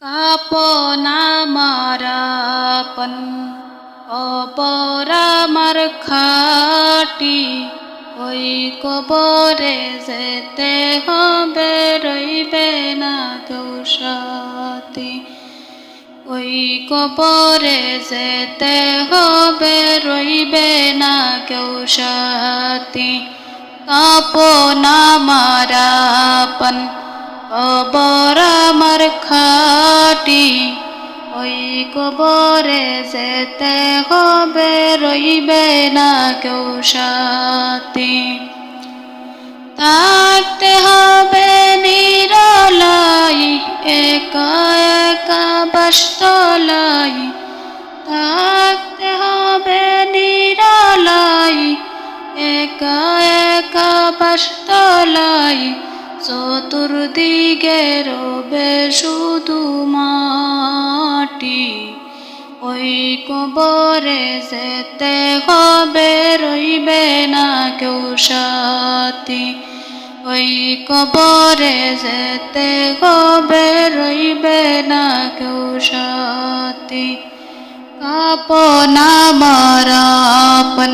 কাপনা মারাপন কবর আমার খাটি, ওই কবরে যেতে হবে, রইবে না কেউ সাথী। ওই কবরে যেতে হবে, রইবে না কেউ সাথী। কাপনা মারাপন কবর আমার খাটি, ওই কবরে যেতে হবে, রইবে না কেউ সাথী। থাকতে হবে নিরালাই, একা একা বাসতলাই। থাকতে হবে নিরালাই, একা একা বাসতলাই। চতুর্দিকে রবে শুধু মাটি, ওই কবরে যেতে হবে, রইবে না কেউ সাথী। ওই কবরে যেতে হবে, রইবে না কেউ সাথী। কাপনা মারাপন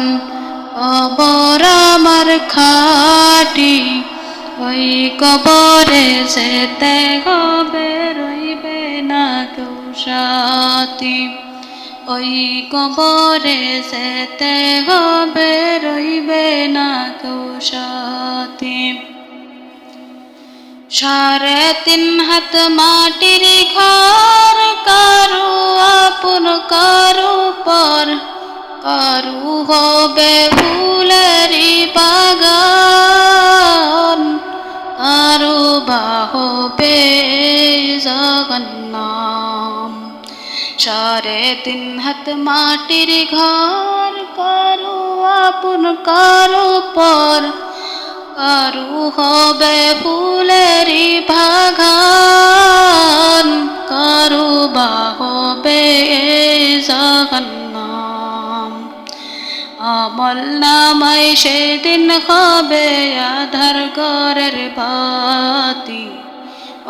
কবর আমার খাটি, ওই কবরে যেতে হবে, রইবে না কেউ সাথী। ওই কবরে যেতে হবে, রইবে না কেউ সাথী। 3.5 হাত মাটির ঘর, কারু আপন কারু পর। কারু হবে ফুলেরি বাগান, কারু বা হবে জগন্নাম। 3.5 হাত মাটির ঘর, কারু আপন কারু পর। কারু হবে ফুলেরি বাগান, কারু বা হবে জগন্নাম। আমল নামায় সেদিন হবে আধার ঘরের বাতি,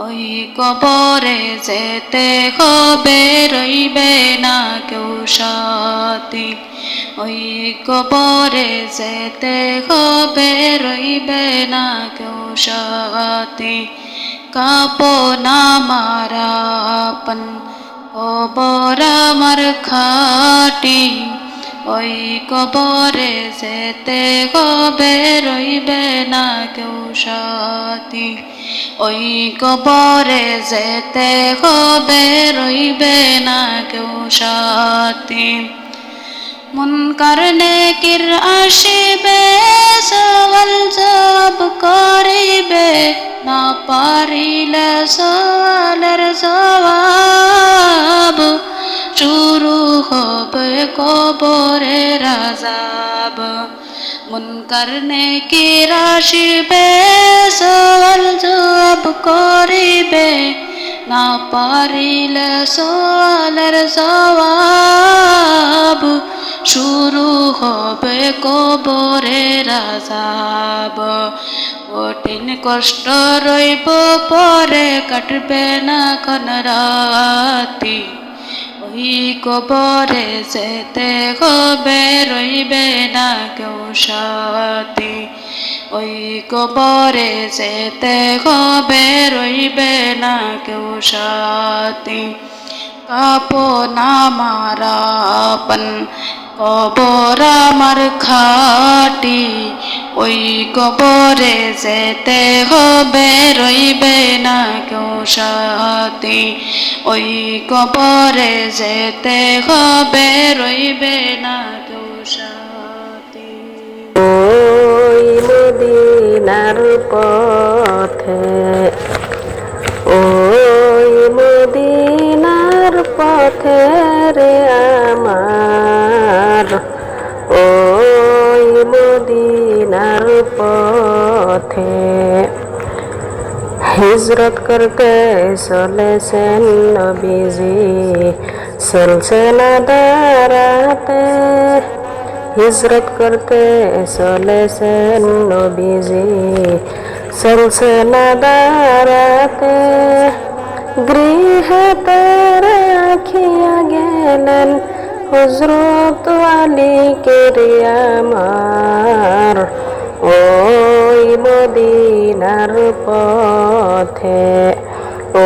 ওই কবরে যেতে হবে, রইবে না কেউ সাথী। ওই কবরে যেতে হবে, রইবে না কেউ সাথী। কাপনা মারাপন কবর আমার খাটি, ওই কবরে যেতে হবে, রইবে না কেউ সাথী। ওই কবরে যেতে হবে, রইবে না কেউ সাথী। মুনকার নেকির আসিবে, সওয়াল জবাব করিবে। না পারিলে সওয়ালের জবাব, শুরু হবে কবরের আযাব। মুনকার নেকির আসিবে, সওয়াল জবাব করিবে। না পারিলে সওয়ালের জবাব, শুরু হবে কবরের আযাব। কঠিন কষ্ট রইব পরে, কাটবে না কোন রাতি। ওই কবরে যেতে হবে, রইবে না কেউ সাথী। ওই কবরে যেতে হবে, রইবে না কেউ সাথী। কাপনা মারাপন কবর আমার খাটি, ওই কবরে যেতে হবে, রইবে না কেউ সাথী। ওই কবরে যেতে হবে, রইবে না কেউ সাথী। ওই মদিনার পথে, ওই মদিনার পথে রে আমার, ওই মদিনার পথে হিজরত করতে চলেছেন নবীজি, চলছে না দাঁড়াতে। হিজরত করতে চলেছেন নবীজি, চলছে না দাঁড়াতে। গৃহেতে রাখিয়া গেলেন হযরত আলীকে রে আমার, ওই মদিনার পথে,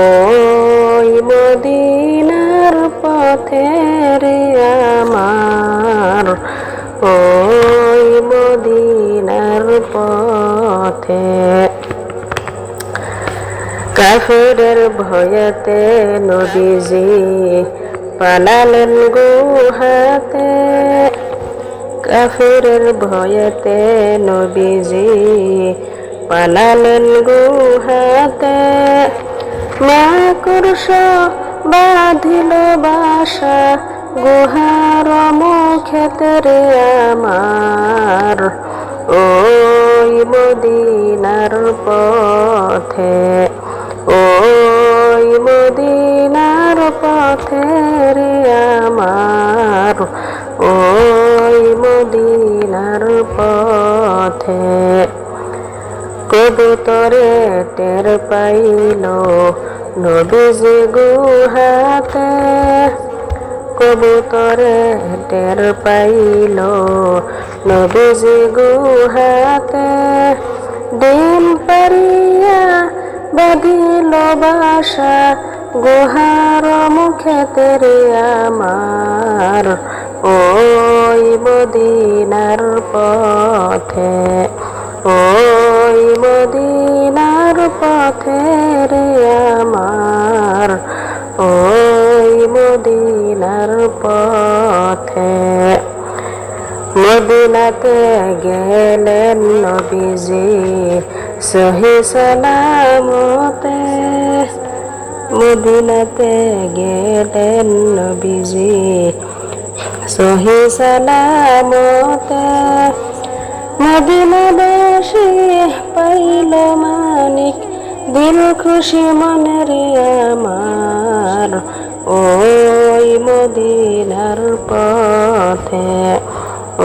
ওই মদিনার পথে রে আমার, ওই মদিনার পথে। কাফেরের ভয়েতে নবীজি পালালেন গুহাতে, কাফেরের ভয়েতে নবীজি পালালেন গুহাতে। মাকড়স বাঁধিল বাসা গুহার মুখেতে রে আমার, ওই মদিনার পথে, ওই মদিনার পথে রে আমার, ওই মদিনার পথে। কবুতরে টের পাইল নবীজি গুহাতে, কবুতরে টের পাইল নবীজি গুহাতে। ডিম পারিয়া বাঁধিল বাসা গুহার মুখেতে রে আমার, ওই মদিনার পথে, ওই মদিনার পথে রে আমার, ওই মদিনার পথে। মদিনাতে গেলেন নবীজি সহি সালামতে, মদিনাতে গেলেন নবীজি সহি সালামতে। মদিনাবাসী পাইল মানিক দিল খুশি মনে রে আমার, ওই মদিনার পথে,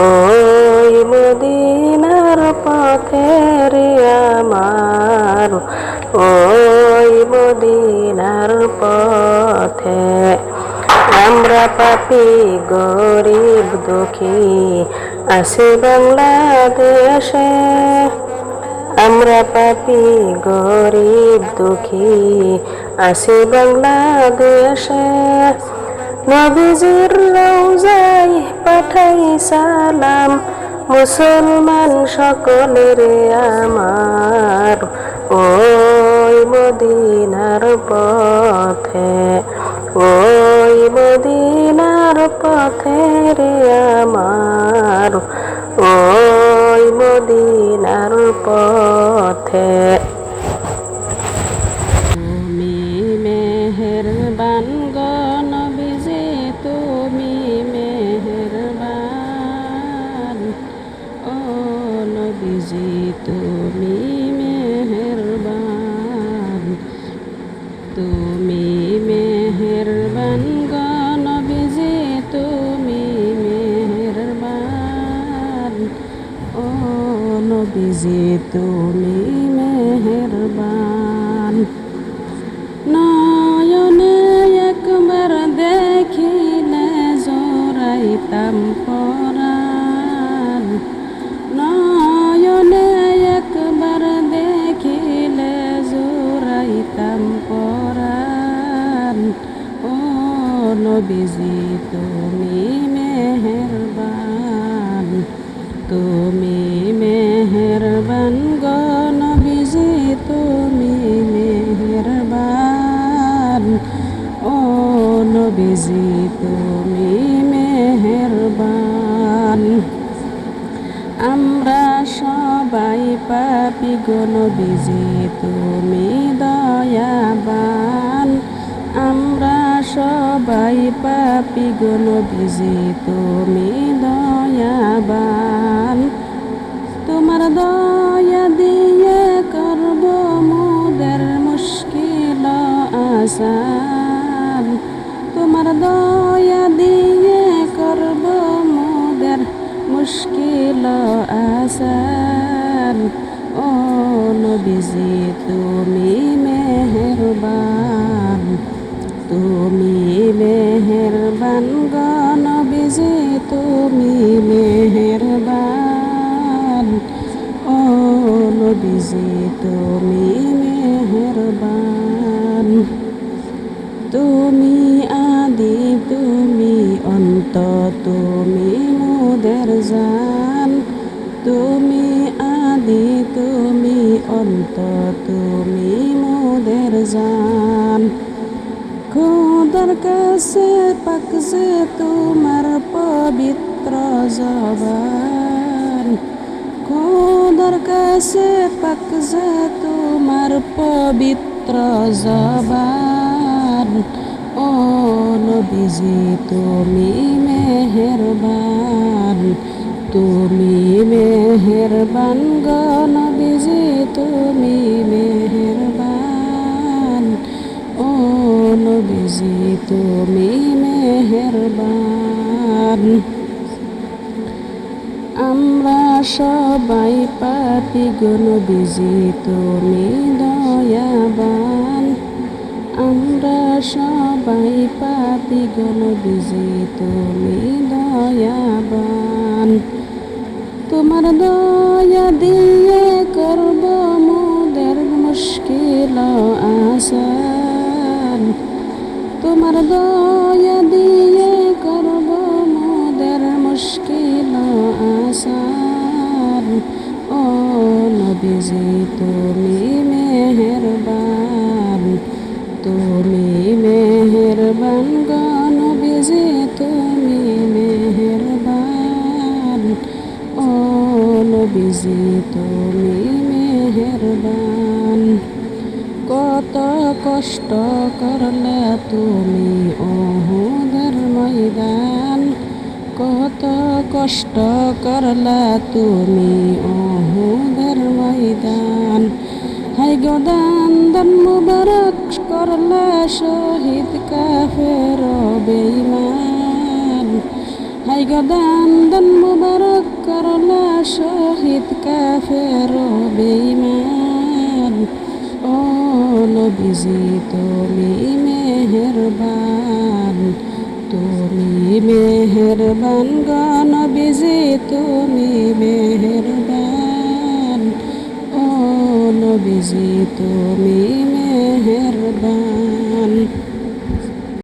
ওই মদিনার পথে রে আমার, ওই মদিনার পথে। আমরা পাপী গরিব দুঃখী আছি বাংলাদেশে, আমরা পাপী গরিব দুঃখী আছি বাংলাদেশে। নবীজির রওজায় পাঠাই সালাম মুসলমান সকলের আমার, ওই মদিনার পথে, ওই মদিনার পথে রে আমার, ওই মদিনার পথে। তুমি মেহেরবান গো নবীজি, তুমি মেহেরবান, ও নবীজি তুমি মেহেরবান, তুমি মেহেরবান গো নবীজি, তুমি মেহেরবান, ও নবীজি তুমি মেহেরবান। নয়নে একবার দেখিলে জোড়াইতাম পরাণ, নয়নে একবার দেখিলে জোড়াইতাম পরাণ, ও নবীজি তুমি মেহেরবান, তুমি মেহেরবান গো নবীজি তুমি মেহেরবান, ও নবীজি তুমি মেহেরবান। আমরা সবাই পাপী গো নবীজি তুমি দয়াবান, আমরা সবাই পাপী গো নবীজি তুমি দয়াবান। তোমার দয়া দিয়ে করব মোদের মুশকিল আসান, তোমার দয়া দিয়ে করব মোদের মুশকিল আসান, ও নবীজি তুমি মেহেরবান। তুমি মেহেরবান গো নবীজি তুমি মেহেরবান ও নবীজি তুমি মেহেরবান তুমি আদি তুমি অন্ত তুমি মোদের জান তুমি আদি তুমি অন্ত তুমি মোদের জান খোদার কাছে পাক যে তোমার পবিত্র জবান খোদার কাছে পাক যে তোমার পবিত্র জবান ও নবীজি তুমি মেহেরবান তুমি মেহেরবান গো নবীজি তুমি মেহেরবান ও নবীজি তুমি মেহেরবান আমরা সবাই পাপী গো নবীজি তুমি দয়াবান আমরা সবাই পাপী গো নবীজি তুমি দয়াবান তোমার দয়া দিয়ে করব মোদের মুশকিল আসান তোমার দয়া দিয়ে করব মোদের মুশকিল আসান ও নবীজি তুমি মেহেরবান তুমি মেহেরবান গো নবীজি তুমি মেহেরবান ও নবীজি তুমি মেহেরবান কত কষ্ট করলে তুমি ওহুদের ময়দান কত কষ্ট করলে তুমি ওহুদের ময়দান হাই গো দান দান মুবারক করলে শহীদ কাফের বেঈমান হাই গো দান দান মুবারক করলে শহীদ কাফের বেঈমান ও নবীজি তুমি মেহেরবান তুমি মেহেরবান গো নবীজি তুমি মেহেরবান ও নবীজি তুমি মেহেরবান।